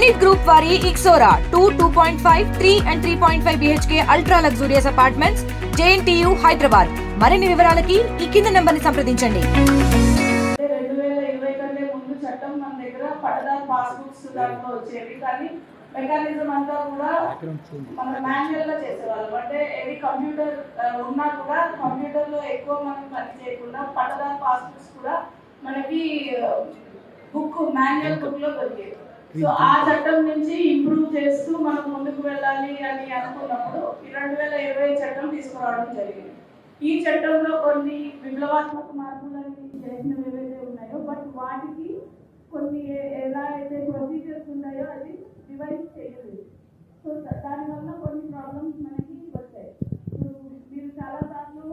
Elite Group వారి Ixora 2.5, 3 and 3.5 BHK ultra luxurious apartments JNTU Hyderabad. మరిన్ని వివరాలకి ఈ కింద నంబర్ని సంప్రదించండి. 2020 కంటే ముందు చట్టం మన దగ్గర పట్టదారు పాస్బుక్స్ దాంట్లో వచ్చేవి, కానీ మెకానిజం అంతా కూడా మన మాన్యువల్ గా చేసేవాళ్ళం. అంటే ఏది కంప్యూటర్ ఉన్నా కూడా కంప్యూటర్ లో ఎక్కువ మనం పని చేయకుండా పట్టదారు పాస్బుక్స్ కూడా మనకి బుక్ మాన్యువల్ బుక్ లో దొరికేది. సో ఆ చట్టం నుంచి ఇంప్రూవ్ చేస్తూ మనం ముందుకు వెళ్ళాలి అని అనుకున్నప్పుడు 2020 చట్టం తీసుకురావడం జరిగింది. ఈ చట్టంలో కొన్ని విప్లవాత్మక మార్పులని చేసినవి ఏవైతే ఉన్నాయో, బట్ వాటికి కొన్ని ఎలా అయితే ప్రొసీజర్స్ ఉన్నాయో అది రివైజ్ చేయలేదు. సో దానివల్ల కొన్ని ప్రాబ్లమ్స్ మనకి వచ్చాయి. మీరు చాలా సార్లు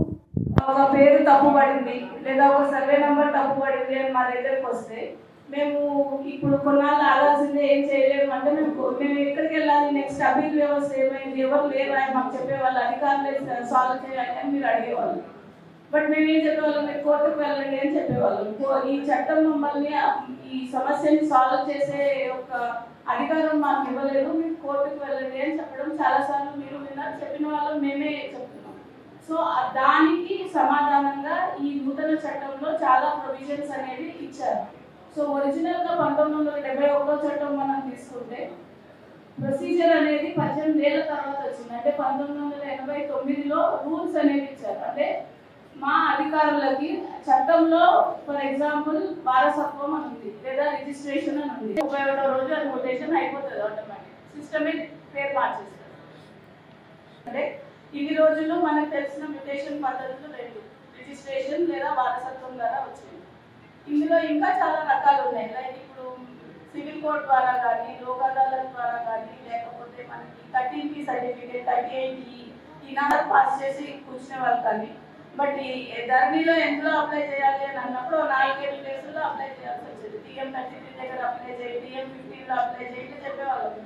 ఒక పేరు తప్పుపడింది లేదా ఒక సర్వే నెంబర్ తప్పుపడింది అని మా దగ్గరకు వస్తే మేము ఇప్పుడు కొన్నాళ్ళు ఆగాల్సిందే, ఏం చేయలేము అంటే మేము ఎక్కడికి వెళ్ళాలి, నెక్స్ట్ అపీల్ వ్యవస్థ ఏమైంది, ఎవరు లేరు అని మాకు చెప్పేవాళ్ళు, అధికారులే సాల్వ్ చేయాలి అని మీరు అడిగేవాళ్ళు. బట్ మేము ఏం చెప్పేవాళ్ళం, మీరు కోర్టుకు వెళ్ళండి అని చెప్పేవాళ్ళం. ఈ చట్టం మమ్మల్ని ఈ సమస్యని సాల్వ్ చేసే ఒక అధికారం మాకు ఇవ్వలేదు, మీరు కోర్టుకు వెళ్ళండి అని చెప్పడం చాలాసార్లు మీరు విన్నారు, చెప్పిన వాళ్ళు మేమే చెప్తున్నాం. సో దానికి సమాధానంగా ఈ నూతన చట్టంలో చాలా ప్రొవిజన్స్ అనేవి ఇచ్చారు. సో ఒరిజినల్ గా 1971 చట్టం మనం తీసుకుంటే ప్రొసీజర్ అనేది 18 ఏళ్ల తర్వాత వచ్చింది. అంటే 1989లో రూల్స్ అనేవి ఇచ్చారు. అంటే మా అధికారులకి చట్టంలో ఫర్ ఎగ్జాంపుల్ వారసత్వం అని ఉంది లేదా రిజిస్ట్రేషన్ అని ఉంది. 31వ రోజు అది రొటేషన్ అయిపోతుంది, ఆటోమేటిక్ సిస్టమే పేరు మార్చేస్తారు. అంటే ఇన్ని రోజులు మనకు తెలిసిన మ్యూటేషన్ పద్ధతులు రెండు, రిజిస్ట్రేషన్ లేదా వారసత్వం ద్వారా వచ్చింది. ఇందులో ఇంకా చాలా రకాలు ఉన్నాయి. లైక్ ఇప్పుడు సివిల్ కోర్ట్ ద్వారా కానీ, లోక్ అదాలత్ ద్వారా కానీ, లేకపోతే మనకి 13P సర్టిఫికేట్ 38E ఈనాడు పాస్ చేసి కూర్చునే వాళ్ళు కానీ. బట్ ఈ ధరణిలో ఎందులో అప్లై చేయాలి అని అన్నప్పుడు 4-7 ప్లేసుల్లో అప్లై చేయాల్సి వచ్చేది. TM33 దగ్గర అప్లై చేయి, TM15లో అప్లై చేయి చెప్పేవాళ్ళం.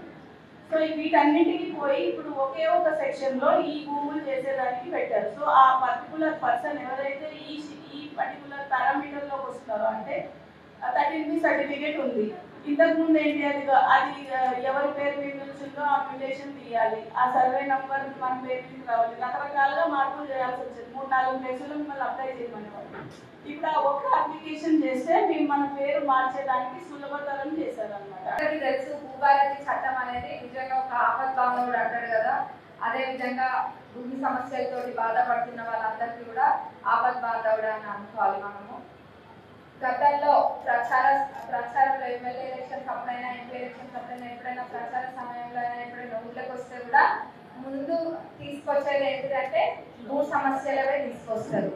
సో వీటన్నిటికీ పోయి ఇప్పుడు ఒకే ఒక సెక్షన్ లో ఈ భూములు చేసేదానికి పెట్టారు. సో ఆ పర్టికులర్ పర్సన్ ఎవరైతే ఈ పర్టికులర్ పారామీటర్ లోకి వస్తున్నారో, అంటే 13P సర్టిఫికేట్ ఉంది, ఇంతకు ముందు ఏంటి అది ఎవరి పేరు మీద నుంచిందో ఆ మ్యూటేషన్ తీయాలి, ఆ సర్వే నంబర్ మన పేరు మీద రావాలి, రకరకాలుగా మార్పులు చేయాల్సి వచ్చేది. 3-4 ప్లేసులు మిమ్మల్ని అప్లై చేయమని వాళ్ళు. ఇప్పుడు ఆ ఒక్క అప్లికేషన్ చేస్తే మేము మన పేరు మార్చేదానికి సులభతరం చేశారు అనమాట. తెలుసు భూభారతి చట్టం అనేది నిజంగా ఒక ఆపద్బాంధవుడు అంటారు కదా, అదే విధంగా భూమి సమస్యలతోటి బాధపడుతున్న వాళ్ళందరికీ కూడా ఆపద్బాంధవుడు అని అనుకోవాలి మనము. గతంలో ప్రచారంలో ఎమ్మెల్యే ఎలక్షన్స్ అప్పుడైనా, ఎంపీ ఎలక్షన్స్ అప్పుడైనా, ఎప్పుడైనా ప్రచార సమయంలో అయినా, ఎప్పుడైనా ఊళ్ళకి వస్తే కూడా ముందు తీసుకొచ్చేది ఏంటిదంటే భూ సమస్యలవే తీసుకొస్తారు,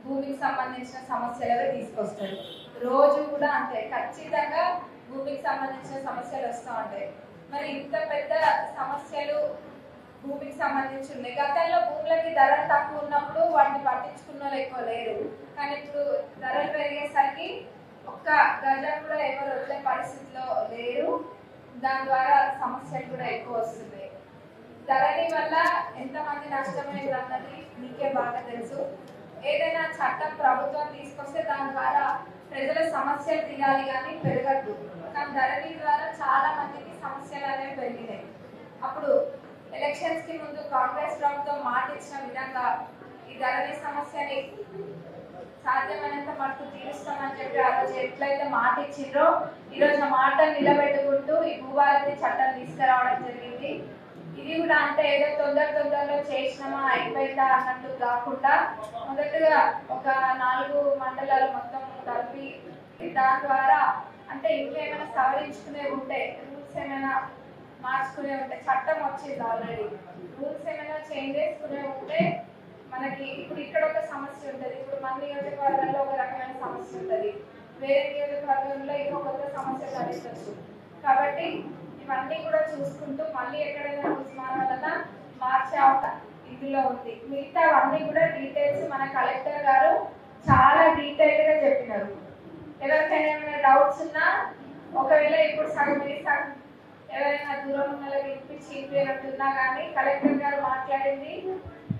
భూమికి సంబంధించిన సమస్యలవే తీసుకొస్తారు. రోజు కూడా అంతే, ఖచ్చితంగా భూమికి సంబంధించిన సమస్యలు వస్తూ ఉంటాయి. మరి ఇంత పెద్ద సమస్యలు భూమికి సంబంధించి ఉన్నాయి. గతంలో భూములకి ధరలు తక్కువ ఉన్నప్పుడు వాటిని పట్టించుకున్న వాళ్ళు ఎక్కువ లేరు, కానీ ఇప్పుడు ధరలు పెరిగేసరికి ఒక్క గజం కూడా ఎవరు వదిలే పరిస్థితిలో లేరు. దాని ద్వారా సమస్యలు కూడా ఎక్కువ వస్తున్నాయి. ధరని వల్ల ఎంతమంది నష్టమైంది అన్నది మీకే బాగా తెలుసు. ఏదైనా చట్టం ప్రభుత్వం తీసుకొస్తే దాని ద్వారా ప్రజల సమస్యలు తీరాలి కానీ పెరగద్దు. కానీ ధరణి ద్వారా చాలా మందికి సమస్యలు అనేవి పెరిగినాయి. అప్పుడు ఎలక్షన్స్ కి ముందు కాంగ్రెస్ ప్రభుత్వం మాట ఇచ్చిన విధంగా ఈ ధరణి సమస్యని సాధ్యమైనంత మటుకు తీరుస్తామని చెప్పి ఆ రోజు ఎట్లయితే మాట ఇచ్చిండ్రో, ఈరోజు మాటను నిలబెట్టుకుంటూ ఈ భూభారతి చట్టం తీసుకురావడం జరిగింది. ఇది కూడా అంటే ఏదో తొందరలో చేసినామా అయిపోయిందా అన్నట్టు కాకుండా మొదటగా ఒక 4 మండలాలు మొత్తం కలిపి దాని ద్వారా అంటే ఇంకేమైనా సవరించుకునే ఉంటే, రూల్స్ ఏమైనా మార్చుకునే ఉంటే, చట్టం వచ్చింది ఆల్రెడీ, రూల్స్ ఏమైనా చేంజ్ చేసుకునే ఉంటే మనకి ఇప్పుడు ఇక్కడ ఒక సమస్య ఉంటుంది, ఇప్పుడు మన నియోజకవర్గంలో ఒక రకమైన సమస్య ఉంటుంది, వేరే నియోజకవర్గంలో ఇంకో కొత్త సమస్య తలెత్తచ్చు. కాబట్టి ఇవన్నీ కూడా చూసుకుంటూ మళ్ళీ ఎక్కడైనా రూల్స్ మారాలన్నా మార్చే ఇందులో ఉంది. మిగతా అవన్నీ కూడా డీటెయిల్స్ మన కలెక్టర్ గారు చాలా డీటెయిల్ గా చెప్పినారు. ఎవరికైనా ఏమైనా డౌట్స్ ఉన్నా, ఒకవేళ ఇప్పుడు సగం ఎవరైనా దూరం ఉన్న వినిపించి ఇంపినట్టున్నా కానీ కలెక్టర్ గారు మాట్లాడింది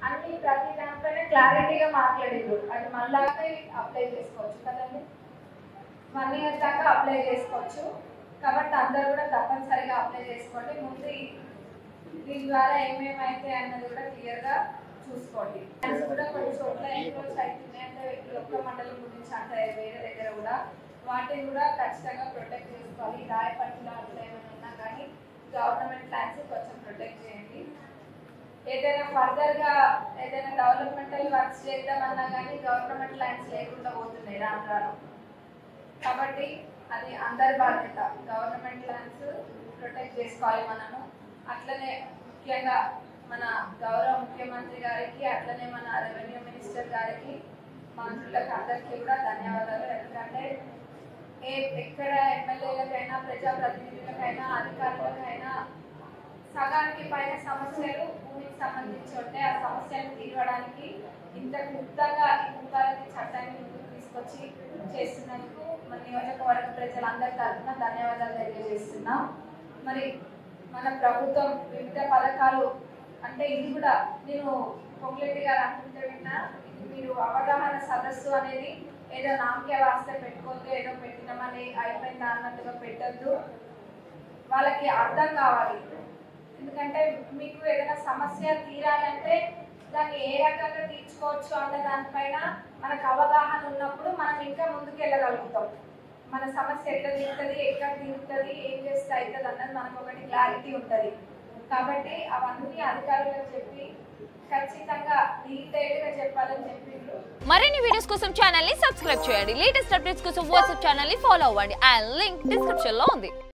అన్ని ప్రతి దాంట్లోనే క్లారిటీగా మాట్లాడిండ్రు. అది మళ్ళీ అప్లై చేసుకోవచ్చు కదండి, 1 ఇయర్ దాకా అప్లై చేసుకోవచ్చు. కాబట్టి అందరూ కూడా తప్పనిసరిగా అప్లై చేసుకోండి. ముందు దీని ద్వారా ఏమేమైతే అన్నది కూడా క్లియర్గా చూసుకోండి. ప్లాన్స్ కూడా కొన్ని చోట్ల ఎన్రోల్స్ అవుతున్నాయి, అంటే ఈ ఒక్క మండలం గురించి అంటే వేరే దగ్గర కూడా వాటిని కూడా ఖచ్చితంగా ప్రొటెక్ట్ చేసుకోవాలి. రాయపట్టిలో అట్లా ఏమైనా ఉన్నా కానీ గవర్నమెంట్ ప్లాన్స్ కొంచెం ప్రొటెక్ట్ చేయండి. ఏదైనా ఫర్దర్గా ఏదైనా డెవలప్మెంటల్ వర్క్స్ చేద్దామన్నా కానీ గవర్నమెంట్ ల్యాండ్స్ లేకుండా పోతున్నాయి రాను. కాబట్టి అది అందరి బాధ్యత. గవర్నమెంట్ ల్యాండ్స్ ప్రొటెక్ట్ చేసుకోవాలి మనము. అట్లనే ముఖ్యంగా మన గౌరవ ముఖ్యమంత్రి గారికి, అట్లనే మన రెవెన్యూ మినిస్టర్ గారికి, మంత్రులకు అందరికీ కూడా ధన్యవాదాలు. ఎందుకంటే ఎక్కడ ఎమ్మెల్యేలకైనా ప్రజాప్రతినిధులకైనా అధికారులకైనా సగానికి పైన సమస్యలు భూమికి సంబంధించి ఉంటే ఆ సమస్యలను తీర్చడానికి ఇంత క్లుప్తంగా ఈ భూభారతి చట్టాన్ని ముందుకు తీసుకొచ్చి చేస్తున్నందుకు మన నియోజకవర్గ ప్రజలందరి తరఫున ధన్యవాదాలు తెలియజేస్తున్నాం. మరి మన ప్రభుత్వం వివిధ పథకాలు అంటే ఇది కూడా నేను పొంగులేటి గారు అనుకుంటే విన్నా, ఇది మీరు అవగాహన సదస్సు అనేది ఏదో నామకే వాస్తే పెట్టుకోవద్దు, ఏదో పెట్టినామని అయిపోయింది అన్నట్టుగా పెట్టద్దు. వాళ్ళకి అర్థం కావాలి. ఎందుకంటే మీకు ఏదైనా సమస్య తీరాలంటే దాన్ని ఏ రకంగా తీర్చుకోవచ్చు అన్న దానిపైన మనకు అవగాహన ఉన్నప్పుడు మనం ఇంకా ముందుకు వెళ్ళగలుగుతాం. మన సమస్య ఎట్లా తీరుతుంది, ఎక్కడ తీరుతుంది, ఏం చేస్తే అవుతుంది అన్నది మనకు ఒకటి క్లారిటీ ఉంటుంది. కాబట్టి అవన్నీ అధికారులకు చెప్పి ఖచ్చితంగా డీటెయిల్గా చెప్పాలని చెప్పిండ్రు. మరిన్ని వీడియోస్ కోసం ఛానల్ ని సబ్స్క్రైబ్ చేయండి. లేటెస్ట్ అప్డేట్స్ కోసం వాట్సాప్ ఛానల్ ని ఫాలో అవ్వండి. ఆ లింక్ డిస్క్రిప్షన్ లో ఉంది.